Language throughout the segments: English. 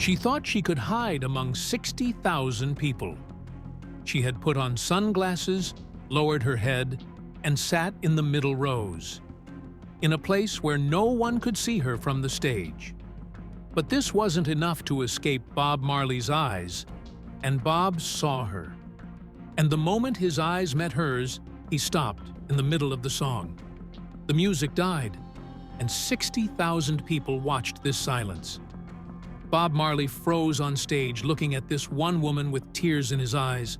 She thought she could hide among 60,000 people. She had put on sunglasses, lowered her head, and sat in the middle rows, in a place where no one could see her from the stage. But this wasn't enough to escape Bob Marley's eyes, and Bob saw her. And the moment his eyes met hers, he stopped in the middle of the song. The music died, and 60,000 people watched this silence. Bob Marley froze on stage, looking at this one woman with tears in his eyes.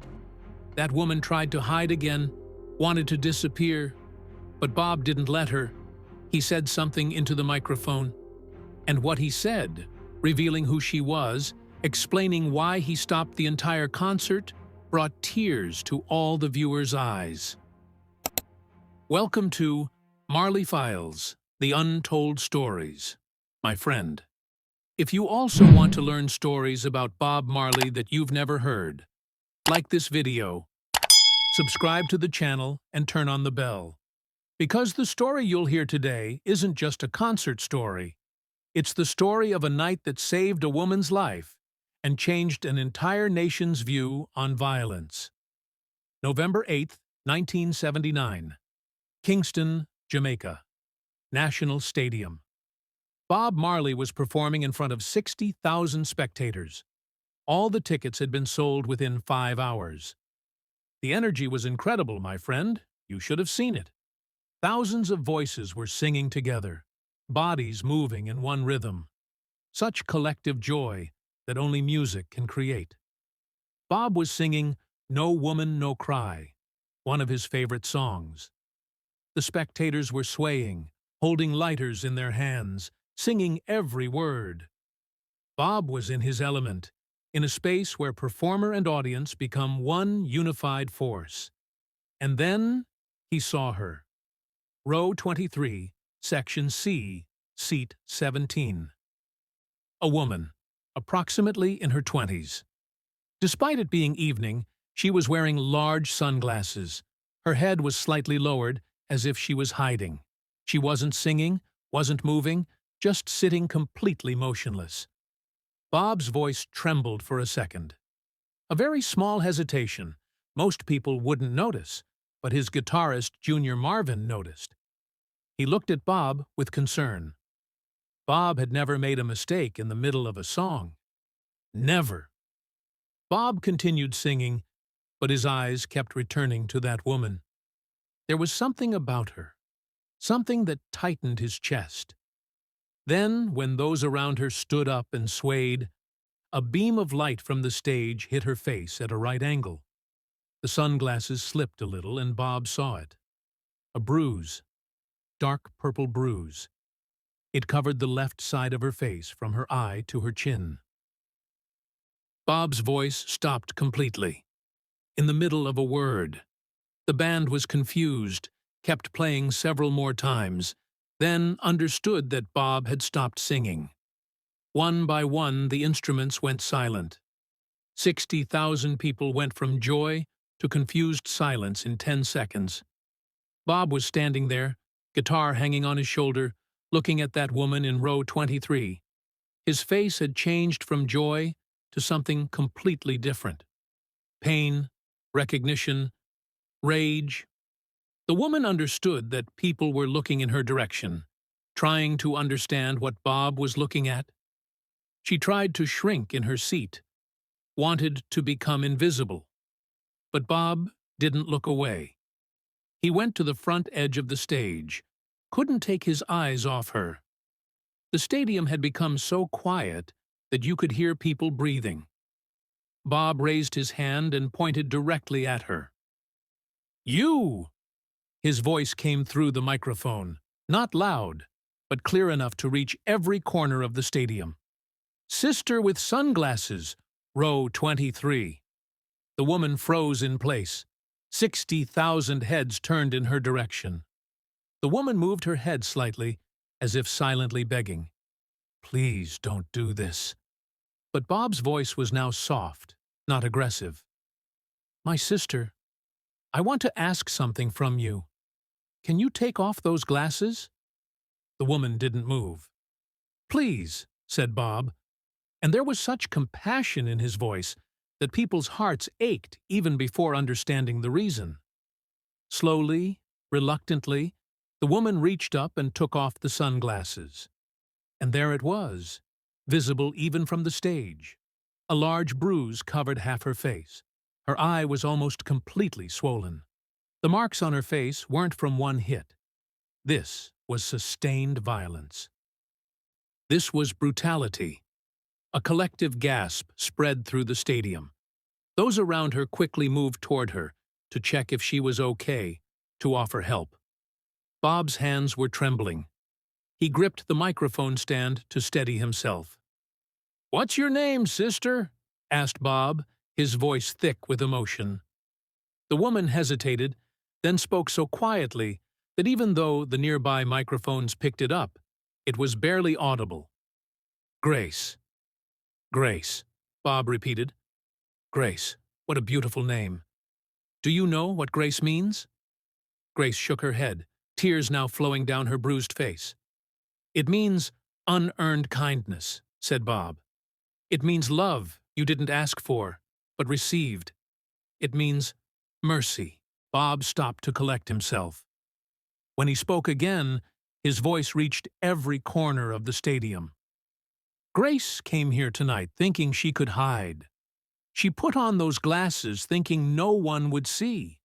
That woman tried to hide again, wanted to disappear, but Bob didn't let her. He said something into the microphone, and what he said, revealing who she was, explaining why he stopped the entire concert, brought tears to all the viewers' eyes. Welcome to Marley Files, the Untold Stories, my friend. If you also want to learn stories about Bob Marley that you've never heard, like this video, subscribe to the channel and turn on the bell. Because the story you'll hear today isn't just a concert story. It's the story of a night that saved a woman's life and changed an entire nation's view on violence. November 8, 1979. Kingston, Jamaica. National Stadium. Bob Marley was performing in front of 60,000 spectators. All the tickets had been sold within 5 hours. The energy was incredible, my friend. You should have seen it. Thousands of voices were singing together, bodies moving in one rhythm. Such collective joy that only music can create. Bob was singing "No Woman, No Cry," one of his favorite songs. The spectators were swaying, holding lighters in their hands, singing every word. Bob was in his element, in a space where performer and audience become one unified force. And then he saw her. Row 23, Section C, Seat 17. A woman, approximately in her 20s. Despite it being evening, she was wearing large sunglasses. Her head was slightly lowered, as if she was hiding. She wasn't singing, wasn't moving, just sitting completely motionless. Bob's voice trembled for a second. A very small hesitation. Most people wouldn't notice, but his guitarist, Junior Marvin, noticed. He looked at Bob with concern. Bob had never made a mistake in the middle of a song. Never. Bob continued singing, but his eyes kept returning to that woman. There was something about her, something that tightened his chest. Then, when those around her stood up and swayed, a beam of light from the stage hit her face at a right angle. The sunglasses slipped a little, and Bob saw it. A bruise. Dark purple bruise. It covered the left side of her face from her eye to her chin. Bob's voice stopped completely, in the middle of a word. The band was confused, kept playing several more times, then understood that Bob had stopped singing. One by one, the instruments went silent. 60,000 people went from joy to confused silence in 10 seconds. Bob was standing there, guitar hanging on his shoulder, looking at that woman in row 23. His face had changed from joy to something completely different. Pain, recognition, rage. The woman understood that people were looking in her direction, trying to understand what Bob was looking at. She tried to shrink in her seat, wanted to become invisible. But Bob didn't look away. He went to the front edge of the stage, couldn't take his eyes off her. The stadium had become so quiet that you could hear people breathing. Bob raised his hand and pointed directly at her. "You!" His voice came through the microphone, not loud, but clear enough to reach every corner of the stadium. "Sister with sunglasses, row 23. The woman froze in place. 60,000 heads turned in her direction. The woman moved her head slightly, as if silently begging, "Please don't do this." But Bob's voice was now soft, not aggressive. "My sister, I want to ask something from you. Can you take off those glasses?" The woman didn't move. "Please," said Bob, And there was such compassion in his voice that people's hearts ached even before understanding the reason. Slowly, reluctantly, the woman reached up and took off the sunglasses. And there it was, visible even from the stage. A large bruise covered half her face. Her eye was almost completely swollen. The marks on her face weren't from one hit. This was sustained violence. This was brutality. A collective gasp spread through the stadium. Those around her quickly moved toward her to check if she was okay, to offer help. Bob's hands were trembling. He gripped the microphone stand to steady himself. "What's your name, sister?" asked Bob, his voice thick with emotion. The woman hesitated, then spoke so quietly that even though the nearby microphones picked it up, it was barely audible. "Grace." "Grace," Bob repeated. "Grace, what a beautiful name. Do you know what Grace means?" Grace shook her head, tears now flowing down her bruised face. "It means unearned kindness," said Bob. "It means love you didn't ask for, but received. It means mercy." Bob stopped to collect himself. When he spoke again, his voice reached every corner of the stadium. "Grace came here tonight thinking she could hide. She put on those glasses thinking no one would see.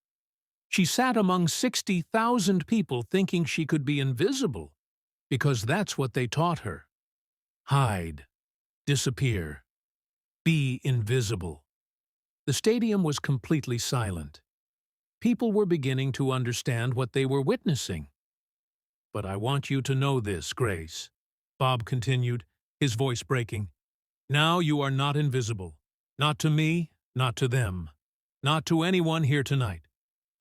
She sat among 60,000 people thinking she could be invisible, because that's what they taught her. Hide, disappear, be invisible." The stadium was completely silent. People were beginning to understand what they were witnessing. "But I want you to know this, Grace," Bob continued, his voice breaking. "Now you are not invisible. Not to me, not to them, not to anyone here tonight.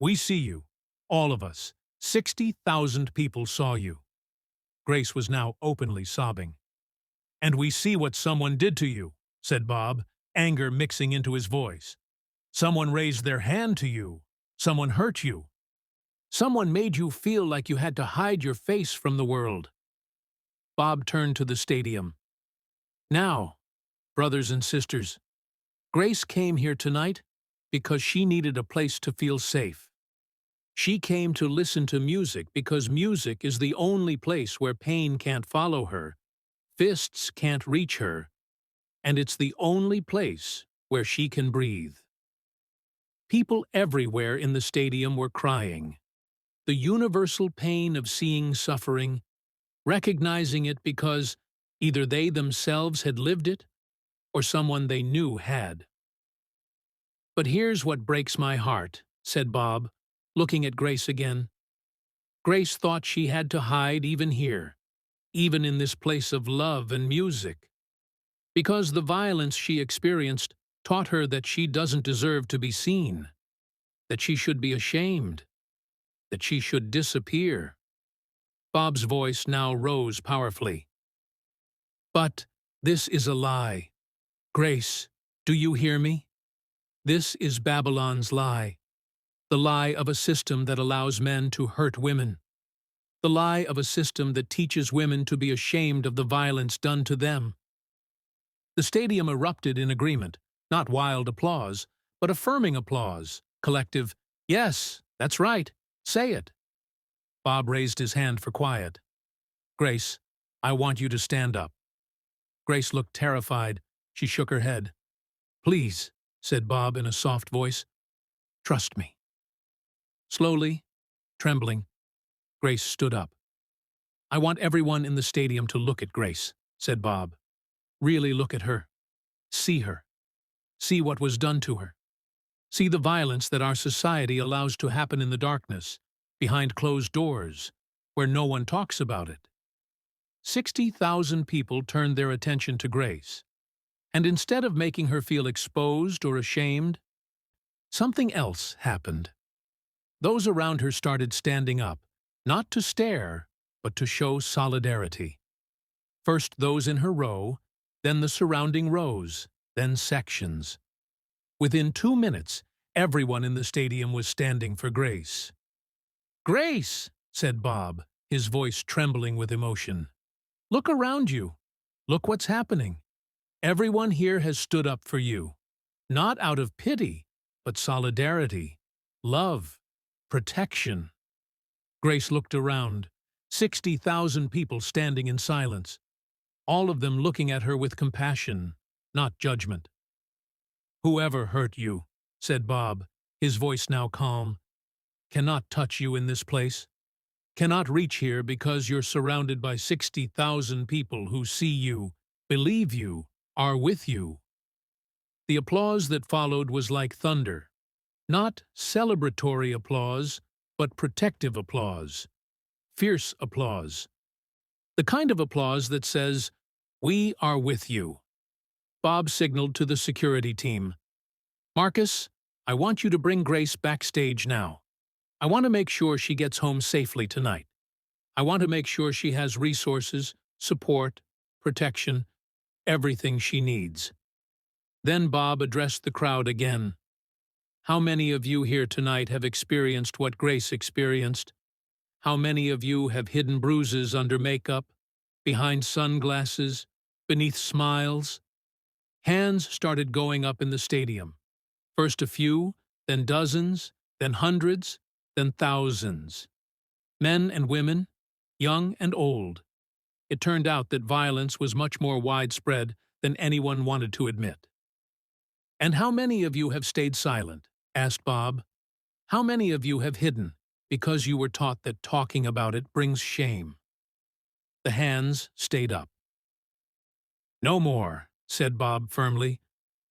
We see you, all of us. 60,000 people saw you." Grace was now openly sobbing. "And we see what someone did to you," said Bob, anger mixing into his voice. "Someone raised their hand to you. Someone hurt you. Someone made you feel like you had to hide your face from the world." Bob turned to the stadium. "Now, brothers and sisters, Grace came here tonight because she needed a place to feel safe. She came to listen to music because music is the only place where pain can't follow her, fists can't reach her, and it's the only place where she can breathe." People everywhere in the stadium were crying. The universal pain of seeing suffering, recognizing it because either they themselves had lived it or someone they knew had. "But here's what breaks my heart," said Bob, looking at Grace again. "Grace thought she had to hide even here, even in this place of love and music, because the violence she experienced taught her that she doesn't deserve to be seen, that she should be ashamed, that she should disappear." Bob's voice now rose powerfully. "But this is a lie. Grace, do you hear me? This is Babylon's lie. The lie of a system that allows men to hurt women. The lie of a system that teaches women to be ashamed of the violence done to them." The stadium erupted in agreement, not wild applause, but affirming applause, collective, "Yes, that's right, say it." Bob raised his hand for quiet. "Grace, I want you to stand up." Grace looked terrified. She shook her head. "Please," said Bob in a soft voice, "trust me." Slowly, trembling, Grace stood up. "I want everyone in the stadium to look at Grace," said Bob. "Really look at her. See her. See what was done to her. See the violence that our society allows to happen in the darkness, behind closed doors, where no one talks about it." 60,000 people turned their attention to Grace, and instead of making her feel exposed or ashamed, something else happened. Those around her started standing up, not to stare, but to show solidarity. First those in her row, then the surrounding rows, then sections. Within 2 minutes, everyone in the stadium was standing for Grace. "Grace," said Bob, his voice trembling with emotion. "Look around you. Look what's happening. Everyone here has stood up for you, not out of pity, but solidarity, love, protection. Grace looked around. 60,000 people standing in silence, all of them looking at her with compassion, not judgment. "Whoever hurt you," said Bob, his voice now calm, "cannot touch you in this place, cannot reach here because you're surrounded by 60,000 people who see you, believe you, are with you." The applause that followed was like thunder, not celebratory applause, but protective applause, fierce applause. The kind of applause that says, "We are with you." Bob signaled to the security team, "Marcus, I want you to bring Grace backstage now. I want to make sure she gets home safely tonight. I want to make sure she has resources, support, protection, everything she needs." Then Bob addressed the crowd again. "How many of you here tonight have experienced what Grace experienced? How many of you have hidden bruises under makeup, behind sunglasses, beneath smiles?" Hands started going up in the stadium. First a few, then dozens, then hundreds, then thousands. Men and women, young and old. It turned out that violence was much more widespread than anyone wanted to admit. "And how many of you have stayed silent?" asked Bob. "How many of you have hidden because you were taught that talking about it brings shame?" The hands stayed up. "No more," said Bob firmly.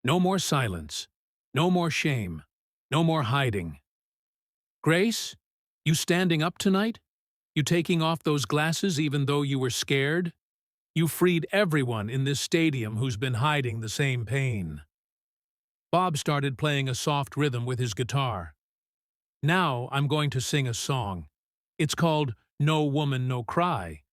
"No more silence. No more shame. No more hiding. Grace, you standing up tonight? You taking off those glasses even though you were scared? You freed everyone in this stadium who's been hiding the same pain." Bob started playing a soft rhythm with his guitar. "Now I'm going to sing a song. It's called No Woman, No Cry.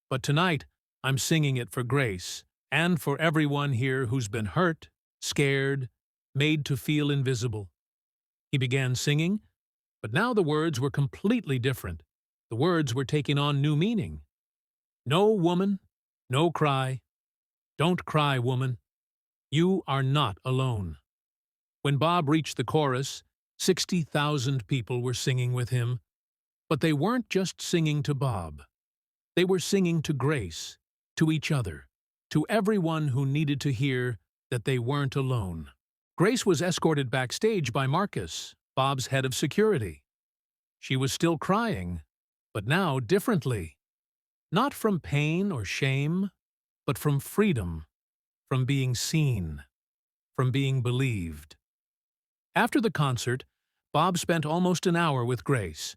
But tonight I'm singing it for Grace and for everyone here who's been hurt, scared, made to feel invisible." He began singing, but now the words were completely different. The words were taking on new meaning. "No woman, no cry. Don't cry, woman. You are not alone." When Bob reached the chorus, 60,000 people were singing with him. But they weren't just singing to Bob. They were singing to Grace, to each other, to everyone who needed to hear that they weren't alone. Grace was escorted backstage by Marcus, Bob's head of security. She was still crying, but now differently. Not from pain or shame, but from freedom, from being seen, from being believed. After the concert, Bob spent almost an hour with Grace.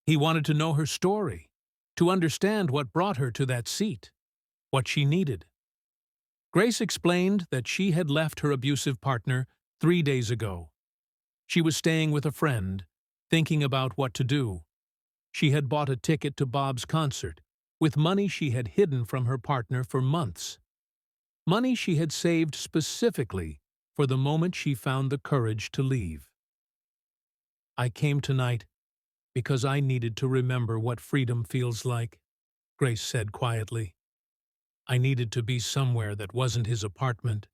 He wanted to know her story, to understand what brought her to that seat, what she needed. Grace explained that she had left her abusive partner 3 days ago. She was staying with a friend, thinking about what to do. She had bought a ticket to Bob's concert with money she had hidden from her partner for months. Money she had saved specifically for the moment she found the courage to leave. "I came tonight because I needed to remember what freedom feels like," Grace said quietly. "I needed to be somewhere that wasn't his apartment,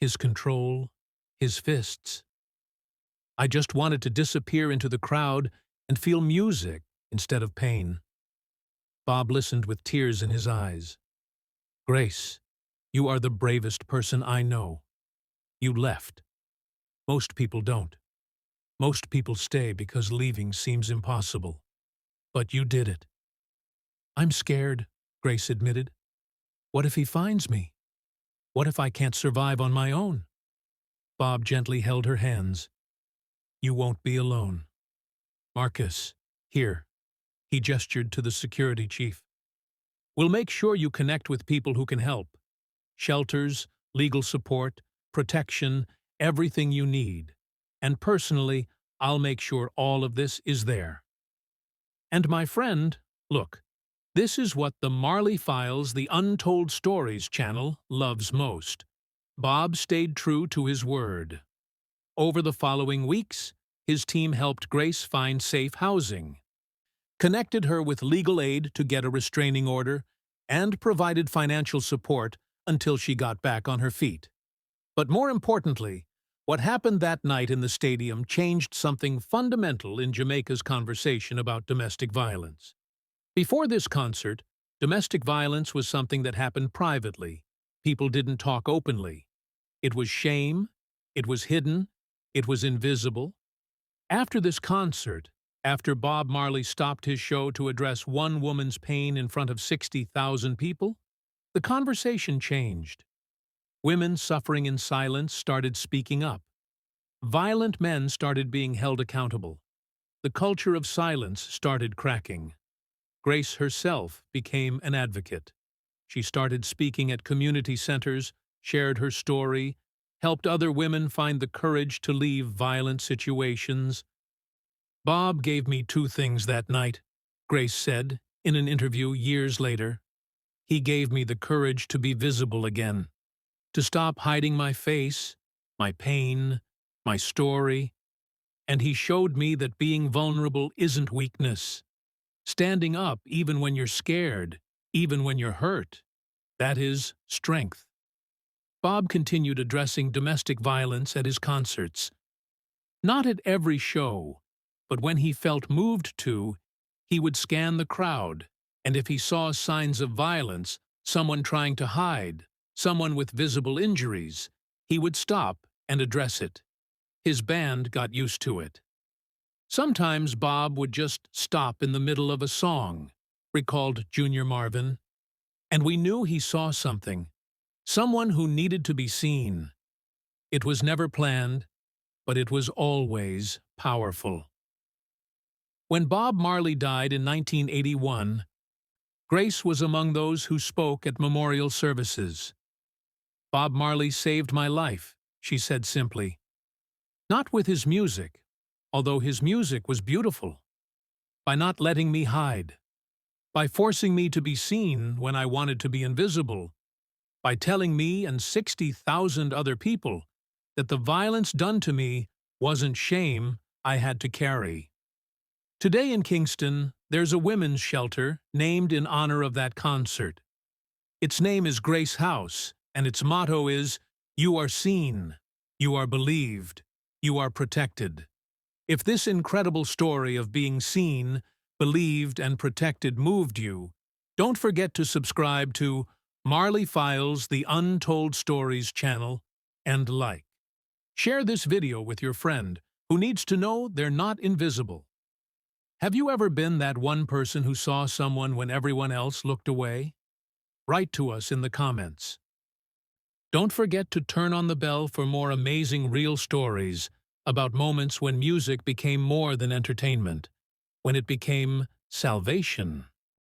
his control, his fists. I just wanted to disappear into the crowd and feel music instead of pain." Bob listened with tears in his eyes. "Grace, you are the bravest person I know. You left. Most people don't. Most people stay because leaving seems impossible. But you did it." "I'm scared," Grace admitted. "What if he finds me? What if I can't survive on my own?" Bob gently held her hands. "You won't be alone. Marcus, here." He gestured to the security chief. "We'll make sure you connect with people who can help. Shelters, legal support, protection, everything you need. And personally, I'll make sure all of this is there. And my friend, look, this is what the Marley Files, the Untold Stories channel loves most." Bob stayed true to his word. Over the following weeks, his team helped Grace find safe housing, connected her with legal aid to get a restraining order, and provided financial support until she got back on her feet. But more importantly, what happened that night in the stadium changed something fundamental in Jamaica's conversation about domestic violence. Before this concert, domestic violence was something that happened privately. People didn't talk openly. It was shame, it was hidden, it was invisible. After this concert, after Bob Marley stopped his show to address one woman's pain in front of 60,000 people, the conversation changed. Women suffering in silence started speaking up. Violent men started being held accountable. The culture of silence started cracking. Grace herself became an advocate. She started speaking at community centers, shared her story, helped other women find the courage to leave violent situations. "Bob gave me two things that night," Grace said in an interview years later. "He gave me the courage to be visible again, to stop hiding my face, my pain, my story, and he showed me that being vulnerable isn't weakness. Standing up even when you're scared, even when you're hurt, that is strength." Bob continued addressing domestic violence at his concerts. Not at every show, but when he felt moved to, he would scan the crowd, and if he saw signs of violence, someone trying to hide, someone with visible injuries, he would stop and address it. His band got used to it. Sometimes Bob would just stop in the middle of a song, recalled Junior Marvin, and we knew he saw something, someone who needed to be seen. It was never planned, but it was always powerful. When Bob Marley died in 1981, Grace was among those who spoke at memorial services. "Bob Marley saved my life," she said simply. Not with his music, although his music was beautiful. By not letting me hide. By forcing me to be seen when I wanted to be invisible. By telling me and 60,000 other people that the violence done to me wasn't shame I had to carry. Today in Kingston, there's a women's shelter named in honor of that concert. Its name is Grace House, and its motto is, "You are seen, you are believed, you are protected." If this incredible story of being seen, believed, and protected moved you, don't forget to subscribe to Marley Files, the Untold Stories channel, and like. Share this video with your friend who needs to know they're not invisible. Have you ever been that one person who saw someone when everyone else looked away? Write to us in the comments. Don't forget to turn on the bell for more amazing real stories about moments when music became more than entertainment, when it became salvation.